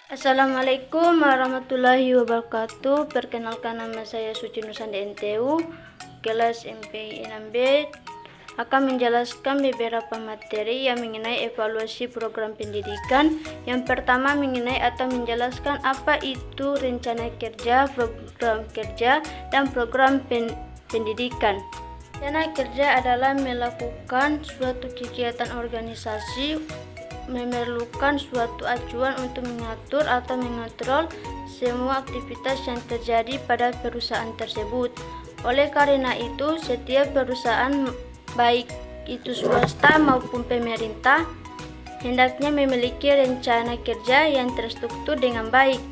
Assalamualaikum warahmatullahi wabarakatuh. Perkenalkan, nama saya Suci Nusandi NTU, kelas MPI 6B. Akan menjelaskan beberapa materi yang mengenai evaluasi program pendidikan. Yang pertama mengenai atau menjelaskan apa itu rencana kerja, program kerja, dan program pendidikan. Rencana kerja adalah melakukan suatu kegiatan organisasi, memerlukan suatu acuan untuk mengatur atau mengontrol semua aktivitas yang terjadi pada perusahaan tersebut. Oleh karena itu, setiap perusahaan, baik itu swasta maupun pemerintah, hendaknya memiliki rencana kerja yang terstruktur dengan baik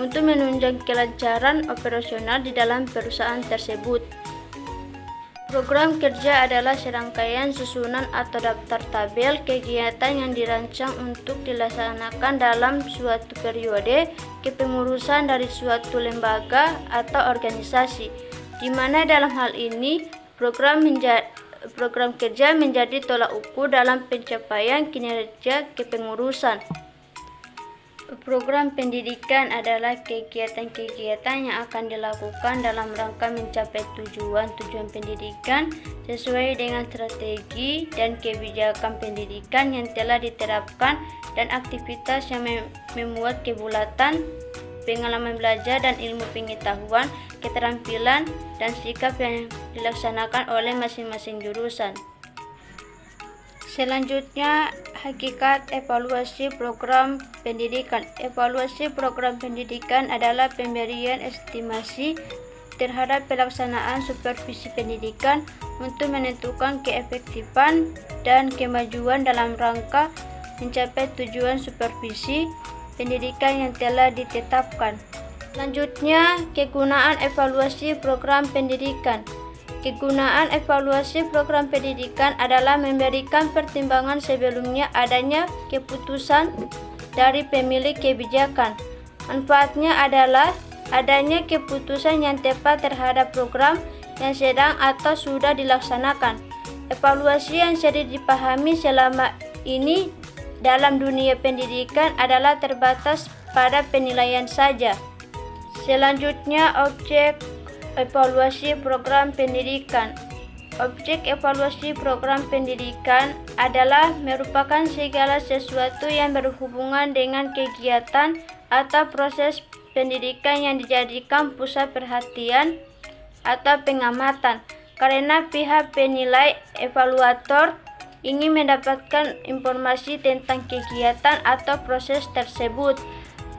untuk menunjang kelancaran operasional di dalam perusahaan tersebut. Program kerja adalah serangkaian susunan atau daftar tabel kegiatan yang dirancang untuk dilaksanakan dalam suatu periode kepengurusan dari suatu lembaga atau organisasi, di mana dalam hal ini program kerja menjadi tolak ukur dalam pencapaian kinerja kepengurusan. Program pendidikan adalah kegiatan-kegiatan yang akan dilakukan dalam rangka mencapai tujuan pendidikan sesuai dengan strategi dan kebijakan pendidikan yang telah diterapkan, dan aktivitas yang memuat kebulatan, pengalaman belajar dan ilmu pengetahuan, keterampilan, dan sikap yang dilaksanakan oleh masing-masing jurusan. Selanjutnya, hakikat evaluasi program pendidikan. Evaluasi program pendidikan adalah pemberian estimasi terhadap pelaksanaan supervisi pendidikan untuk menentukan keefektifan dan kemajuan dalam rangka mencapai tujuan supervisi pendidikan yang telah ditetapkan. Selanjutnya, kegunaan evaluasi program pendidikan. Kegunaan evaluasi program pendidikan adalah memberikan pertimbangan sebelumnya adanya keputusan dari pemilik kebijakan. Manfaatnya adalah adanya keputusan yang tepat terhadap program yang sedang atau sudah dilaksanakan. Evaluasi yang sering dipahami selama ini dalam dunia pendidikan adalah terbatas pada penilaian saja. Selanjutnya, objek evaluasi program pendidikan. Objek evaluasi program pendidikan adalah merupakan segala sesuatu yang berhubungan dengan kegiatan atau proses pendidikan yang dijadikan pusat perhatian atau pengamatan, karena pihak penilai evaluator ingin mendapatkan informasi tentang kegiatan atau proses tersebut.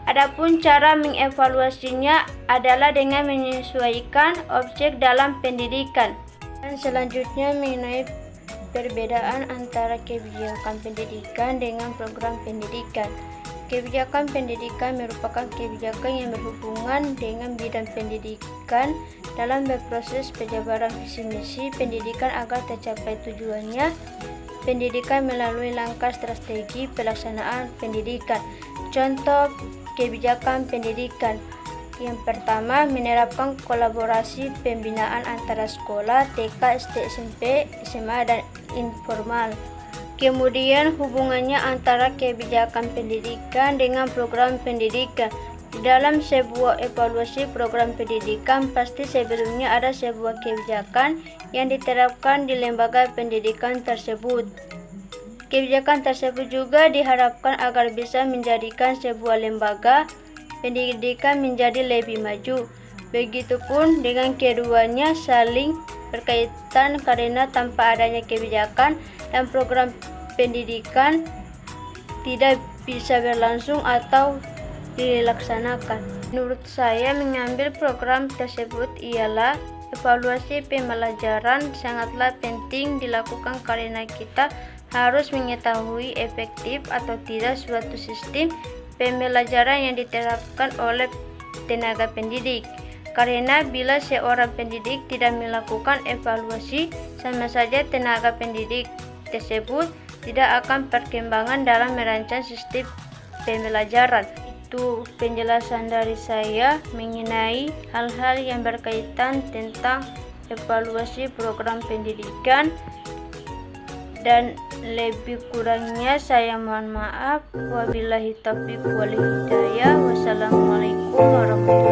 Adapun cara mengevaluasinya adalah dengan menyesuaikan objek dalam pendidikan. Dan selanjutnya mengenai perbedaan antara kebijakan pendidikan dengan program pendidikan. Kebijakan pendidikan merupakan kebijakan yang berhubungan dengan bidang pendidikan dalam berproses penjabaran visi misi pendidikan agar tercapai tujuannya. Pendidikan melalui langkah strategi pelaksanaan pendidikan. Contoh kebijakan pendidikan. Yang pertama, menerapkan kolaborasi pembinaan antara sekolah, TK, SD, SMP, SMA, dan informal. Kemudian, hubungannya antara kebijakan pendidikan dengan program pendidikan. Di dalam sebuah evaluasi program pendidikan, pasti sebelumnya ada sebuah kebijakan yang diterapkan di lembaga pendidikan tersebut. Kebijakan tersebut juga diharapkan agar bisa menjadikan sebuah lembaga pendidikan menjadi lebih maju. Begitupun dengan keduanya saling berkaitan, karena tanpa adanya kebijakan dan program pendidikan tidak bisa berlangsung atau dilaksanakan. Menurut saya, mengambil program tersebut ialah evaluasi pembelajaran sangatlah penting dilakukan, karena kita harus mengetahui efektif atau tidak suatu sistem pembelajaran yang diterapkan oleh tenaga pendidik. Karena bila seorang pendidik tidak melakukan evaluasi, sama saja tenaga pendidik tersebut tidak akan perkembangan dalam merancang sistem pembelajaran. Itu penjelasan dari saya mengenai hal-hal yang berkaitan tentang evaluasi program pendidikan. dan lebih kurangnya saya mohon maaf. Wabillahi taufiq wal hidayah. Wassalamualaikum warahmatullahi wabarakatuh.